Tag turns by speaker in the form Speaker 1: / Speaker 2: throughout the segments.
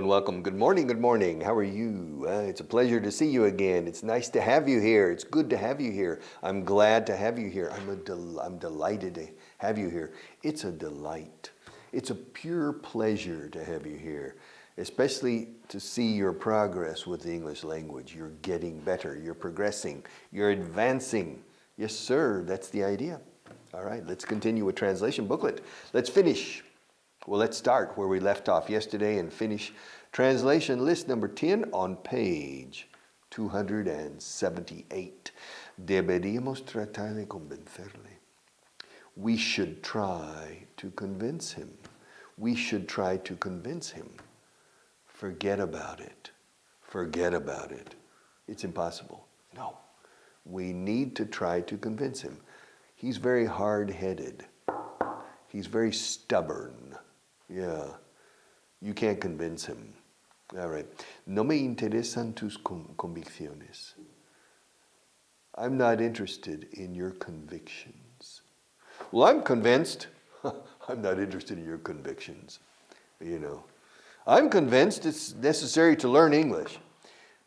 Speaker 1: and welcome. Good morning, good morning. How are you? It's a pleasure to see you again. It's nice to have you here. It's good to have you here. I'm glad to have you here. I'm delighted to have you here. It's a delight. It's a pure pleasure to have you here, especially to see your progress with the English language. You're getting better. You're progressing. You're advancing. Yes, sir. That's the idea. All right, let's continue with translation booklet. Let's finish. Well, let's start where we left off yesterday and finish translation list number 10 on page 278. Deberíamos tratar de convencerle. We should try to convince him. We should try to convince him. Forget about it. Forget about it. It's impossible. No. We need to try to convince him. He's very hard-headed. He's very stubborn. Yeah, you can't convince him. All right. No me interesan tus convicciones. I'm not interested in your convictions. Well, I'm convinced. I'm not interested in your convictions. You know, I'm convinced it's necessary to learn English.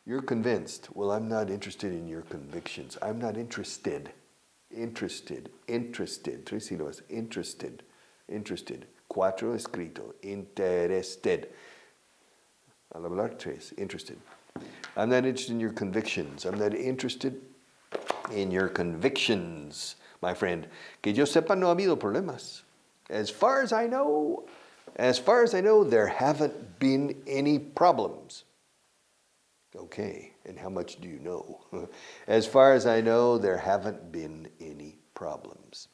Speaker 1: You're convinced. Well, I'm not interested in your convictions. I'm not interested. Interested. Tres sílabas. Interested. Cuatro escrito. Interested. Al hablar tres. Interested. I'm not interested in your convictions. I'm not interested in your convictions, my friend. Que yo sepa, no ha habido problemas. As far as I know, there haven't been any problems. Okay, and how much do you know? As far as I know, there haven't been any problems.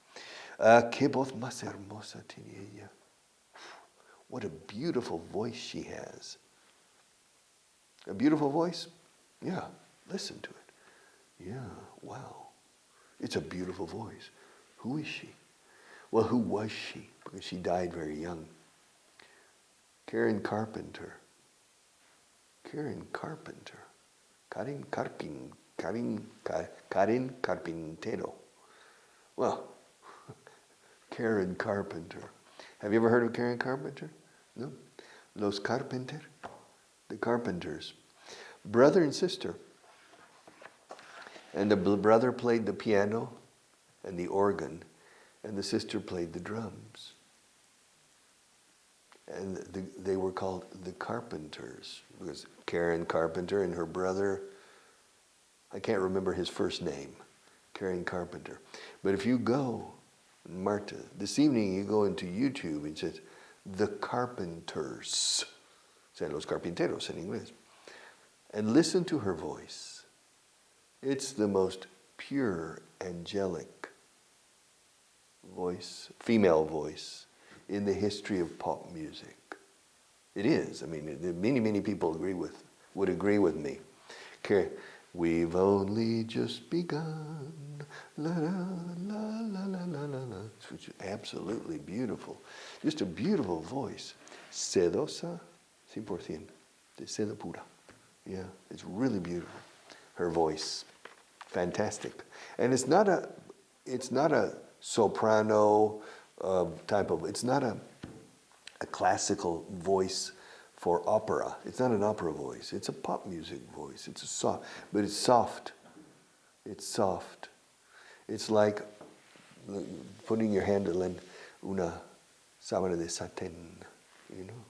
Speaker 1: Qué voz más hermosa tiene ella. What a beautiful voice she has. A beautiful voice? Yeah, listen to it. Yeah, wow. It's a beautiful voice. Who is she? Well, who was she? Because she died very young. Karen Carpenter. Karen Carpintero. Well, Karen Carpenter. Have you ever heard of Karen Carpenter? No? Los Carpenter? The Carpenters. Brother and sister. And the brother played the piano and the organ, and the sister played the drums. And they were called the Carpenters, because Karen Carpenter and her brother, I can't remember his first name, Karen Carpenter. But if you go, Marta, this evening you go into YouTube and it says, The Carpenters, o sea, Los Carpinteros in English, and listen to her voice. It's the most pure, angelic voice, female voice, in the history of pop music. It is. I mean, many people would agree with me. We've only just begun. La la la la la la la la. It's absolutely beautiful. Just a beautiful voice. Sedosa, 100%. De seda pura. Yeah, it's really beautiful. Her voice, fantastic. And it's not a soprano type of, it's not a classical voice for opera. It's not an opera voice. It's a pop music voice. It's soft. It's soft. It's like putting your hand in una sábana de satén, you know?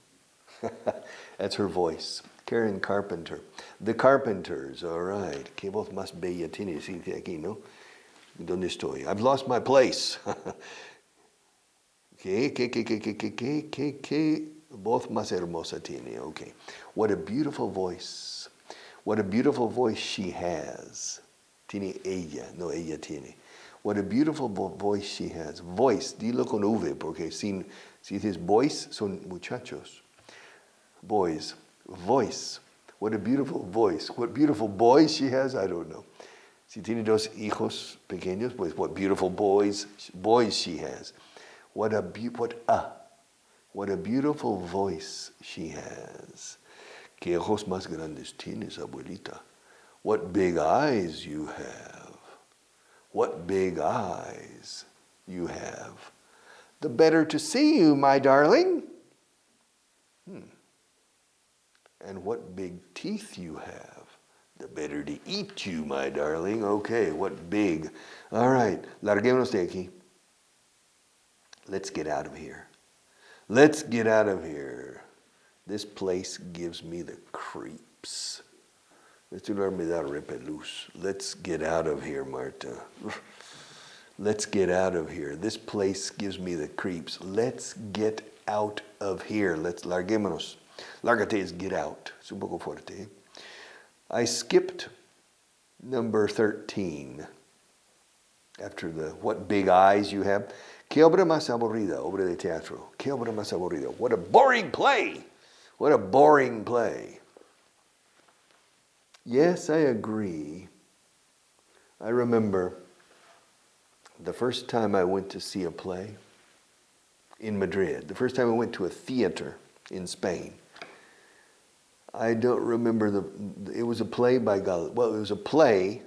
Speaker 1: That's her voice. Karen Carpenter. The Carpenters, all right. Qué voz más bella tiene, sí, aquí, ¿no? ¿Dónde estoy? I've lost my place. ¿Qué voz más hermosa tiene? Okay. What a beautiful voice. What a beautiful voice she has. Tiene ella, no ella tiene. What a beautiful voice she has. Voice, dilo con V, porque si dices voice, son muchachos. Boys. Voice. What a beautiful voice. What beautiful boys she has, I don't know. Si tiene dos hijos pequeños, pues what beautiful boys she has. What a beautiful voice she has. Qué ojos más grandes tienes, abuelita. What big eyes you have. What big eyes you have. The better to see you, my darling. And what big teeth you have. The better to eat you, my darling. Okay, what big. All right, larguémonos de aquí. Let's get out of here. Let's get out of here. This place gives me the creeps. Este lugar me da repelús. Let's get out of here, Marta. Let's get out of here. This place gives me the creeps. Let's get out of here. Let's larguémonos. Lárgate is get out. Es un poco fuerte. I skipped number 13. After the what big eyes you have. ¿Qué obra más aburrida? Obra de teatro. ¿Qué obra más aburrida? What a boring play. What a boring play. Yes, I agree. I remember the first time I went to see a play in Madrid, the first time I went to a theater in Spain. I don't remember it was a play by it was a play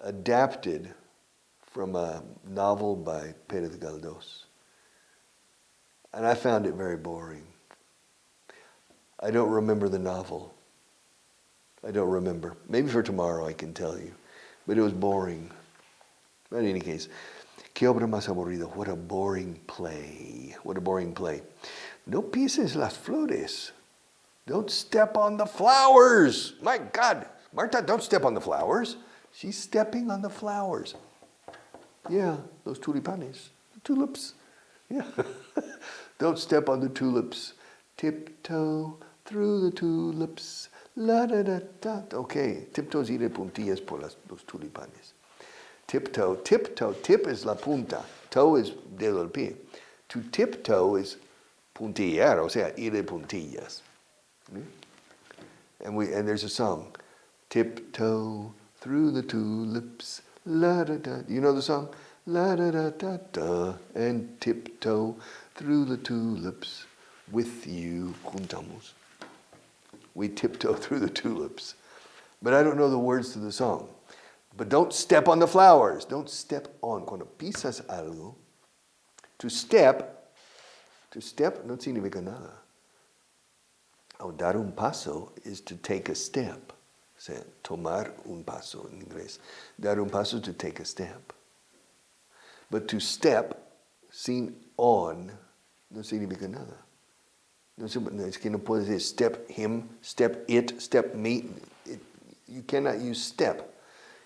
Speaker 1: adapted from a novel by Pérez Galdós. And I found it very boring. I don't remember the novel. I don't remember. Maybe for tomorrow I can tell you. But it was boring. But in any case, ¿qué obra más aburrida? What a boring play. What a boring play. No pises las flores. Don't step on the flowers. My God. Marta, don't step on the flowers. She's stepping on the flowers. Yeah, those tulipanes. Tulips. Yeah. Don't step on the tulips. Tiptoe through the tulips. La da da da. Okay, tiptoes ir de puntillas por los tulipanes. Tiptoe, tiptoe, tip is la punta. Toe is dedo del pie. To tiptoe is puntillar, o sea, ir de puntillas. And there's a song. Tiptoe through the tulips. La da da. You know the song? La da da da da. And tiptoe through the tulips. With you juntamos. We tiptoe through the tulips. But I don't know the words to the song. But don't step on the flowers. Don't step on. Cuando pisas algo, to step no significa nada. Dar un paso is to take a step. O sea, tomar un paso en inglés. Dar un paso to take a step. But to step, sin on, no significa nada. No, es que no puedes decir step him, step it, step me. You cannot use step.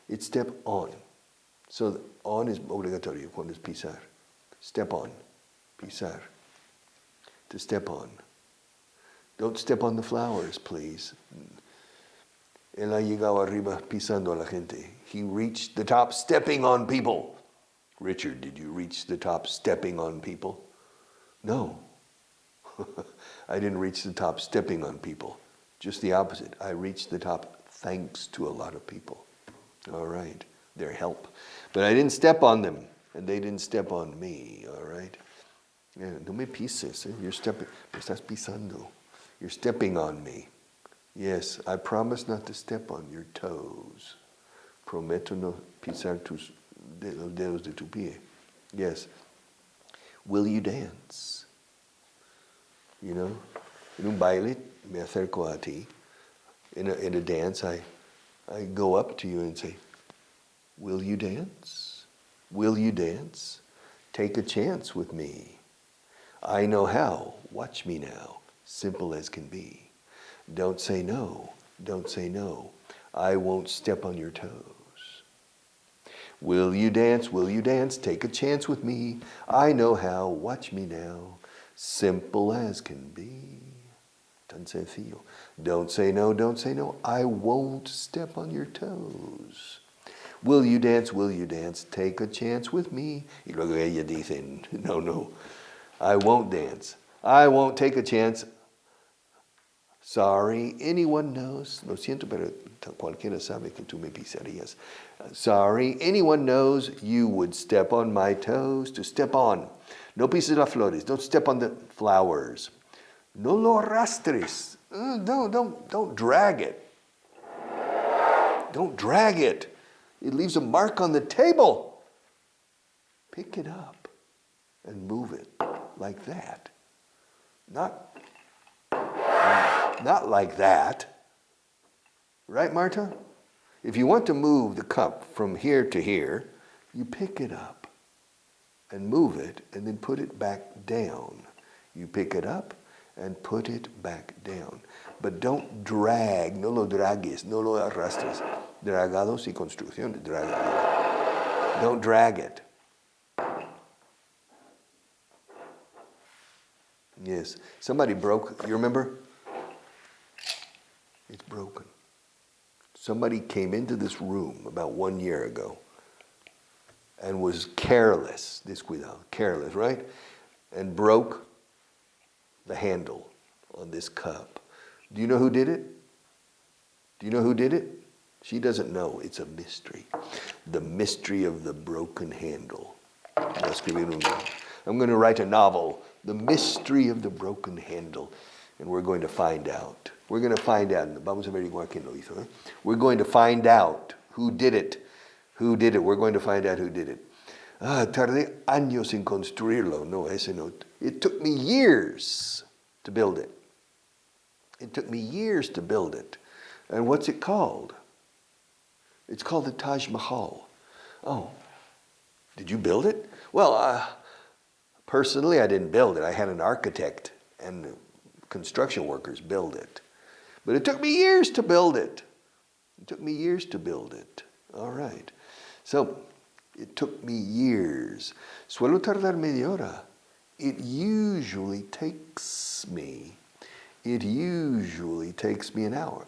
Speaker 1: It's step on. So on is obligatorio cuando es pisar. Step on, pisar. To step on. Don't step on the flowers, please. Él ha llegado arriba pisando a la gente. He reached the top stepping on people. Richard, did you reach the top stepping on people? No. I didn't reach the top stepping on people. Just the opposite. I reached the top thanks to a lot of people. All right. Their help. But I didn't step on them, and they didn't step on me. All right. Yeah, no me pises. You're stepping. Me estás pisando. You're stepping on me. Yes, I promise not to step on your toes. Prometo no pisar los dedos de tu pie. Yes. Will you dance? You know, en un baile me acerco a ti. In a dance, I go up to you and say, will you dance? Will you dance? Take a chance with me. I know how. Watch me now. Simple as can be. Don't say no. Don't say no. I won't step on your toes. Will you dance? Will you dance? Take a chance with me. I know how. Watch me now. Simple as can be. Tan sencillo. Don't say no, don't say no. I won't step on your toes. Will you dance? Will you dance? Take a chance with me. Y luego ella dice, no, I won't dance. I won't take a chance. Sorry, anyone knows. Lo siento, pero cualquiera sabe que tú me pisarías. Sorry, anyone knows you would step on my toes. To step on. No pises las flores. Don't step on the flowers. No lo arrastres. Don't drag it. Don't drag it. It leaves a mark on the table. Pick it up and move it like that. Not Not like that. Right, Marta? If you want to move the cup from here to here, you pick it up and move it and then put it back down. You pick it up and put it back down. But don't drag, no lo dragues, no lo arrastres. Dragados y construcción, dragado. Don't drag it. Yes. Somebody broke, you remember? It's broken. Somebody came into this room about 1 year ago and was careless, descuidado, careless, right? And broke the handle on this cup. Do you know who did it? Do you know who did it? She doesn't know. It's a mystery. The mystery of the broken handle. I'm going to write a novel, The Mystery of the Broken Handle, and we're going to find out. We're going to find out. Vamos a averiguar quién lo hizo. We're going to find out who did it. Who did it? We're going to find out who did it. Tardé años en construirlo. No, ese no. It took me years to build it. It took me years to build it. And what's it called? It's called the Taj Mahal. Oh, did you build it? Well, personally, I didn't build it. I had an architect and construction workers build it. But it took me years to build it. It took me years to build it. All right. So, it took me years. Suelo tardar media hora. It usually takes me an hour.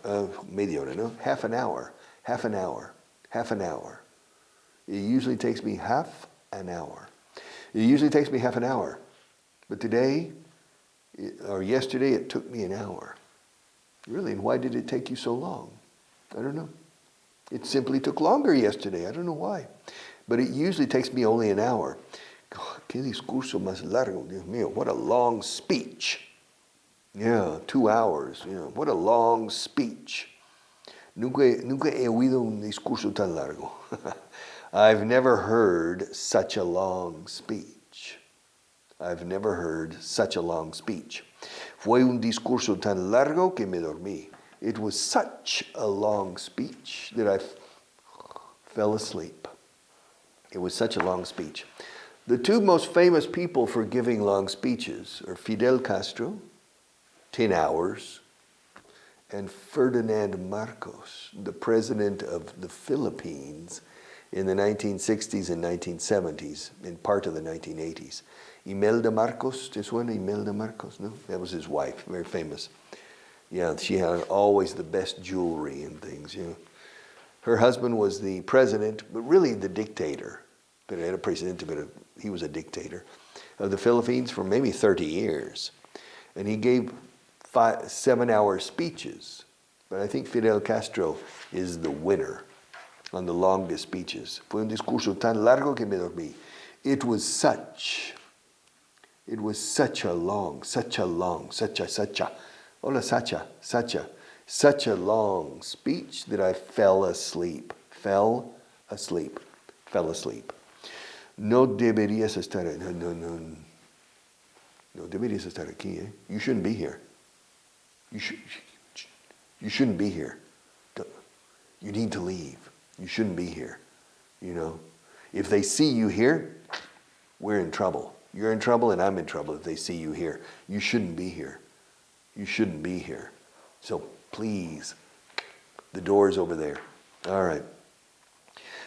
Speaker 1: Media hora, no? Half an hour. It usually takes me half an hour. It usually takes me half an hour. But today, or yesterday, it took me an hour. Really, and why did it take you so long? I don't know. It simply took longer yesterday. I don't know why. But it usually takes me only an hour. Oh, qué discurso más largo, Dios mío. What a long speech. Yeah, 2 hours. You know, what a long speech. Nunca he oído un discurso tan largo. I've never heard such a long speech. I've never heard such a long speech. Fue un discurso tan largo que me dormí. It was such a long speech that I fell asleep. It was such a long speech. The two most famous people for giving long speeches are Fidel Castro, 10 hours, and Ferdinand Marcos, the president of the Philippines in the 1960s and 1970s, and part of the 1980s. Imelda Marcos, ¿te suena Imelda Marcos? No? That was his wife, very famous. Yeah, she had always the best jewelry and things, you know. Her husband was the president, but really the dictator. Pero era presidente, but he was a dictator of the Philippines for maybe 30 years. And he gave 7-hour speeches. But I think Fidel Castro is the winner on the longest speeches. Fue un discurso tan largo que me dormí. It was such a long speech that I fell asleep. No deberías estar, no deberías estar aquí, eh? You shouldn't be here. You shouldn't be here. You need to leave. You shouldn't be here. You know, if they see you here, we're in trouble. You're in trouble and I'm in trouble if they see you here. You shouldn't be here. You shouldn't be here. So please, the door's over there. All right.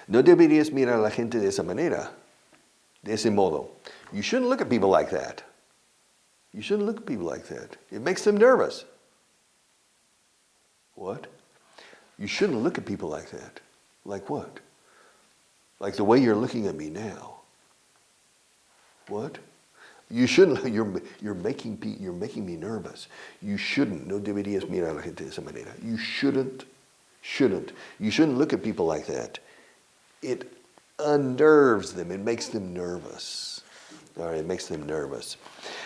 Speaker 1: No deberías mirar a la gente de esa manera, de ese modo. You shouldn't look at people like that. You shouldn't look at people like that. It makes them nervous. What? You shouldn't look at people like that. Like what? Like the way you're looking at me now. What? You shouldn't. You're making me nervous. You shouldn't. No deberías mirar a la gente de esa manera. You shouldn't. You shouldn't look at people like that. It unnerves them. It makes them nervous. All right, it makes them nervous.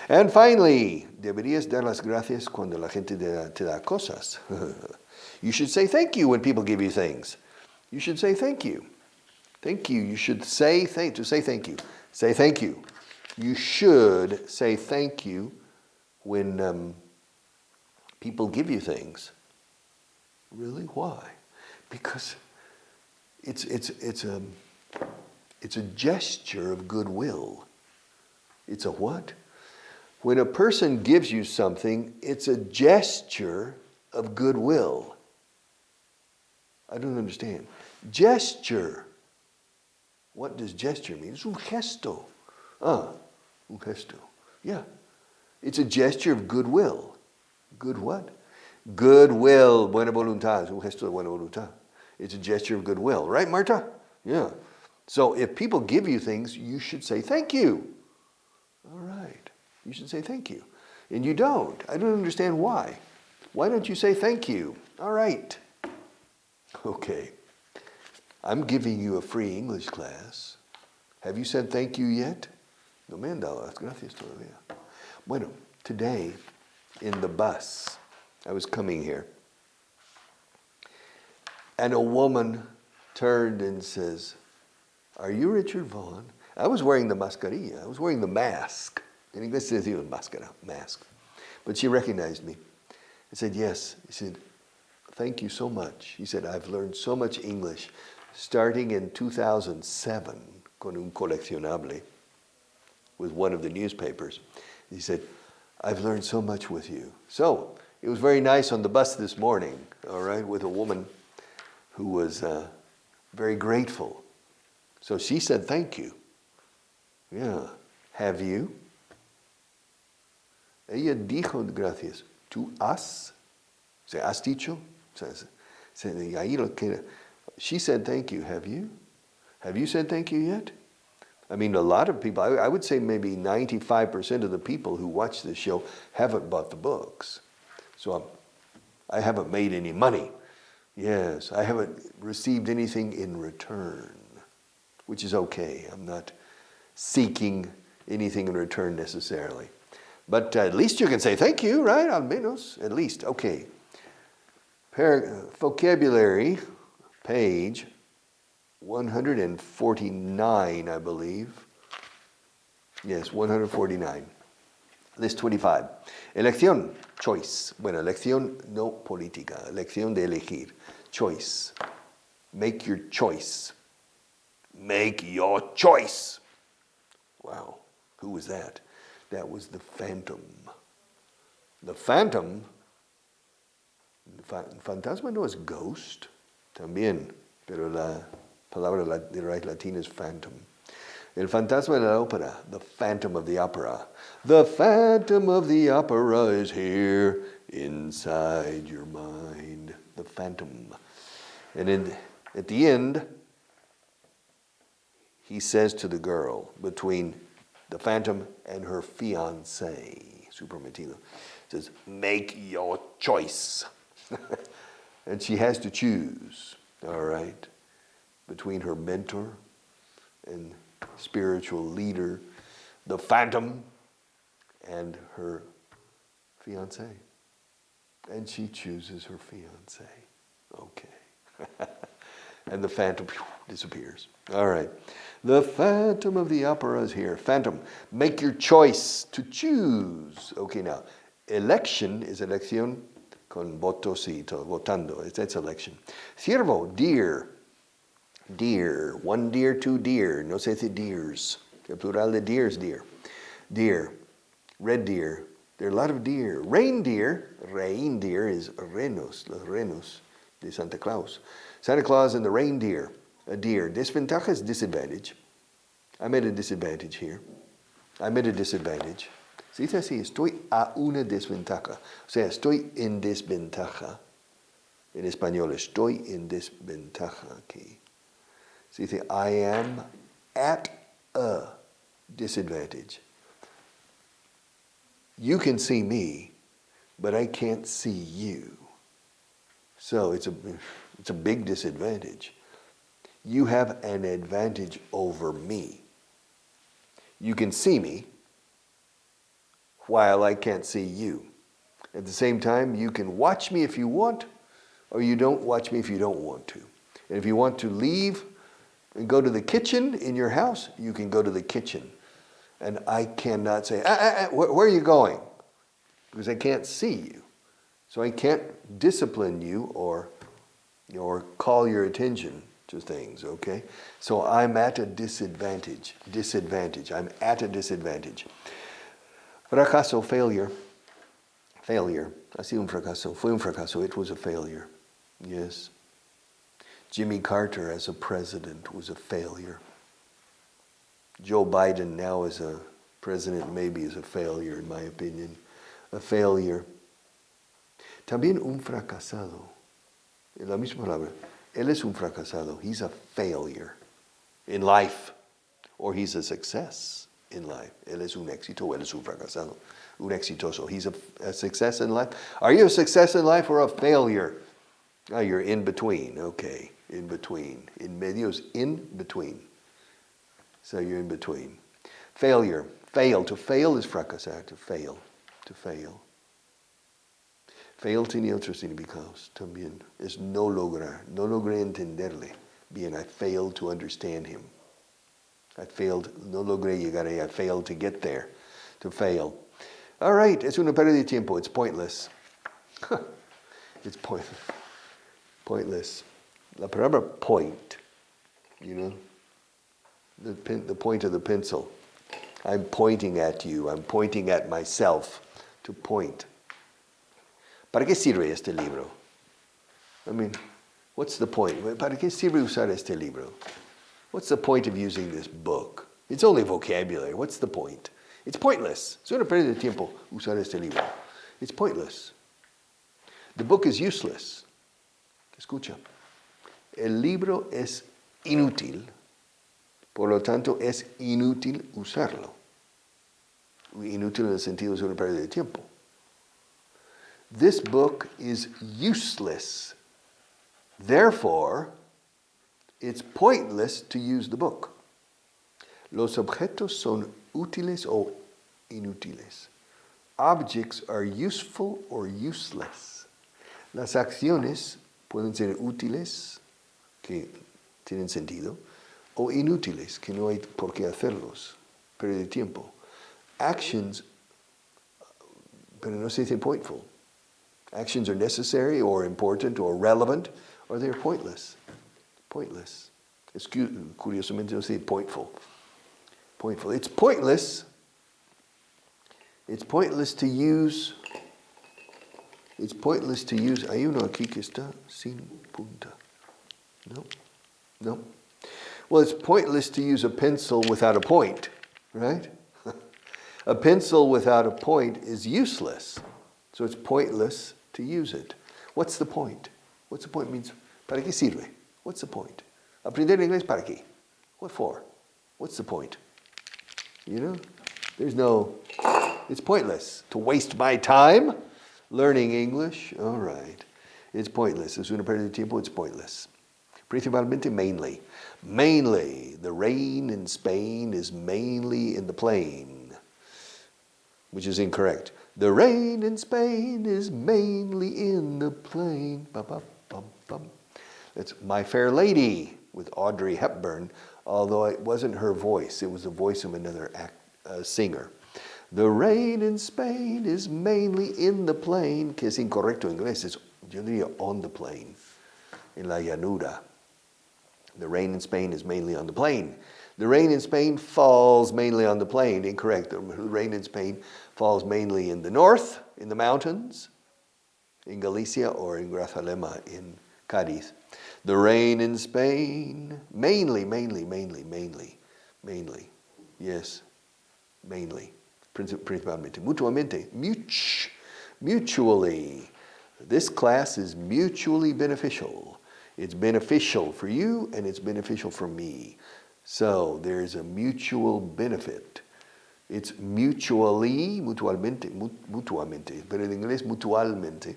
Speaker 1: And finally, deberías dar las gracias cuando la gente te da cosas. You should say thank you when people give you things. You should say thank you. Thank you. You should say thank you. Say thank you. Say thank you. You should say thank you when People give you things. Really? Why? Because it's a gesture of goodwill. It's a what? When a person gives you something, it's a gesture of goodwill. I don't understand. Gesture. What does gesture mean? It's un gesto. Un gesto. Yeah. It's a gesture of goodwill. Good what? Goodwill. Buena voluntad. Es un gesto de buena voluntad. It's a gesture of goodwill. Right, Marta? Yeah. So if people give you things, you should say thank you. All right. You should say thank you. And you don't. I don't understand why. Why don't you say thank you? All right. Okay. I'm giving you a free English class. Have you said thank you yet? No me han dado las gracias todavía. Bueno, today in the bus, I was coming here, and a woman turned and says, "Are you Richard Vaughan?" I was wearing the mascarilla. I was wearing the mask. In English, it says máscara, mask. But she recognized me. I said, "Yes." He said, "Thank you so much." He said, "I've learned so much English starting in 2007 con un coleccionable with one of the newspapers." He said, "I've learned so much with you." So it was very nice on the bus this morning, all right, with a woman who was very grateful. So she said, "Thank you." Yeah. Have you? Ella dijo gracias. ¿Tú has? ¿Se has dicho? She said thank you. Have you? Have you said thank you yet? I mean, a lot of people, I would say maybe 95% of the people who watch this show haven't bought the books. So I haven't made any money. Yes, I haven't received anything in return, which is okay. I'm not seeking anything in return necessarily. But at least you can say thank you, right? Al menos, at least. Okay. Vocabulary, page 149, I believe. Yes, 149. List 25. Elección, choice. Bueno, elección no política. Elección de elegir. Choice. Make your choice. Make your choice. Wow. Who was that? That was the Phantom. The Phantom, fantasma no es ghost, también, pero la palabra de raíz latina es phantom. El fantasma de la ópera, the Phantom of the Opera. The Phantom of the Opera is here inside your mind. The Phantom. And at the end, he says to the girl, between the Phantom and her fiancé, su prometido, says, "Make your choice." And she has to choose, all right, between her mentor and spiritual leader, the Phantom, and her fiancé. And she chooses her fiancé. Okay. And the Phantom disappears. All right. The Phantom of the Opera is here. Phantom, make your choice to choose. Okay, now, election is elección con votos y todo, votando. That's election. Ciervo, deer. Deer. One deer, two deer. No se dice deers. El plural de deer is deer. Deer. Red deer. There are a lot of deer. Reindeer. Reindeer is renos, los renos de Santa Claus. Santa Claus and the reindeer. A deer. Desventaja is disadvantage. I'm at a disadvantage here. I'm at a disadvantage. Se dice así, estoy a una desventaja. O sea, estoy en desventaja. En español, estoy en desventaja aquí. Se dice, I am at a disadvantage. You can see me, but I can't see you. So it's a big disadvantage. You have an advantage over me. You can see me while I can't see you. At the same time, you can watch me if you want, or you don't watch me if you don't want to. And if you want to leave and go to the kitchen in your house, you can go to the kitchen. And I cannot say, where are you going? Because I can't see you. So I can't discipline you or call your attention to things, okay? So I'm at a disadvantage. I'm at a disadvantage. Fracaso, failure. Ha sido un fracaso. Fue un fracaso. It was a failure. Yes. Jimmy Carter as a president was a failure. Joe Biden now as a president maybe is a failure, in my opinion. A failure. También un fracasado. En la misma palabra. Él es un fracasado. He's a failure in life. Or he's a success in life. Él es un éxito, él es un fracasado. Un exitoso. He's a success in life. Are you a success in life or a failure? Oh, you're in between. Okay. In between. In medio is in between. So you're in between. Failure. Fail. To fail is fracasar. To fail. To fail. Fail tiene otros significados también. Es no lograr. No logré entenderle. Bien, I failed to understand him. I failed. No logré llegar ahí. I failed to get there. To fail. All right. Es una pérdida de tiempo. It's pointless. It's pointless. Pointless. La palabra point, you know, the point of the pencil. I'm pointing at you. I'm pointing at myself. To point. ¿Para qué sirve este libro? I mean, what's the point? ¿Para qué sirve usar este libro? What's the point of using this book? It's only vocabulary. What's the point? It's pointless. Es una pérdida de tiempo usar este libro. It's pointless. The book is useless. Escucha. El libro es inútil, por lo tanto es inútil usarlo. Inútil en el sentido de una pérdida de tiempo. This book is useless. Therefore, it's pointless to use the book. Los objetos son útiles o inútiles. Objects are useful or useless. Las acciones pueden ser útiles, que tienen sentido, o inútiles, que no hay por qué hacerlos, pérdida de tiempo. Actions, pero no se dice pointful. Actions are necessary or important or relevant, or they're pointless. Pointless. Curiosamente no se dice pointful. Pointful. It's pointless. It's pointless to use. It's pointless to use. Hay uno aquí que está sin punta. No. No. Well, it's pointless to use a pencil without a point, right? A pencil without a point is useless. So it's pointless to use it. What's the point? What's the point? Means, ¿para qué sirve? What's the point? Aprender inglés para qué? What for? What's the point? You know? There's no, it's pointless to waste my time learning English. All right. It's pointless. Es una pérdida de tiempo. It's pointless. Principalmente, mainly. Mainly, the rain in Spain is mainly in the plain, which is incorrect. The rain in Spain is mainly in the plain. Bum, bum, bum, bum. That's My Fair Lady with Audrey Hepburn, although it wasn't her voice. It was the voice of another singer. The rain in Spain is mainly in the plain, que es incorrecto en inglés. Es, yo diría on the plain, en la llanura. The rain in Spain is mainly on the plain. The rain in Spain falls mainly on the plain. Incorrect. The rain in Spain falls mainly in the north, in the mountains, in Galicia, or in Grazalema, in Cádiz. The rain in Spain, mainly. Yes, mainly. Principalmente. Mutuamente. Mutually. This class is mutually beneficial. It's beneficial for you and it's beneficial for me. So there's a mutual benefit. It's mutualmente, pero en inglés mutualmente.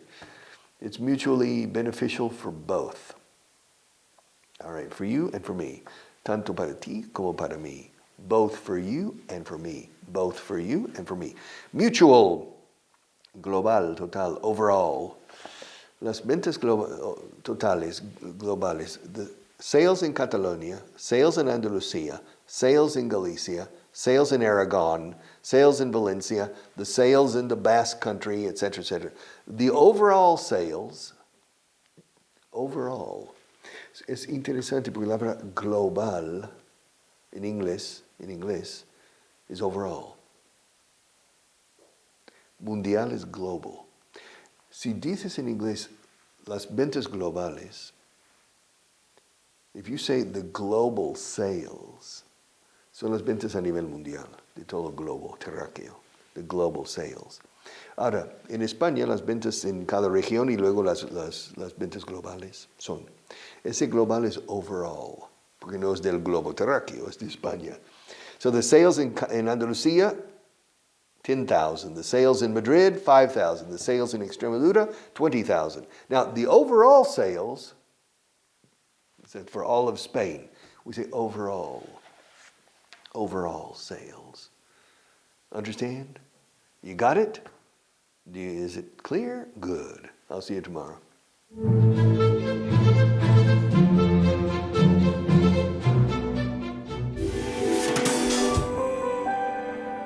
Speaker 1: It's mutually beneficial for both. All right, for you and for me. Tanto para ti como para mí. Both for you and for me. Both for you and for me. Mutual, global, total, overall. Las ventas totales, globales. The sales in Catalonia, sales in Andalusia, sales in Galicia, sales in Aragon, sales in Valencia, the sales in the Basque Country, etc., etc. The overall sales, overall, es interesante porque la palabra global en inglés, es overall. Mundial es global. Si dices en inglés las ventas globales, if you say the global sales, son las ventas a nivel mundial, de todo globo terráqueo, the global sales. Ahora, en España las ventas en cada región y luego las ventas globales son. Ese global es overall, porque no es del globo terráqueo, es de España. So the sales in Andalucía, 10,000. The sales in Madrid, 5,000. The sales in Extremadura, 20,000. Now, the overall sales, for all of Spain, we say overall sales. Understand? You got it? Is it clear? Good. I'll see you tomorrow.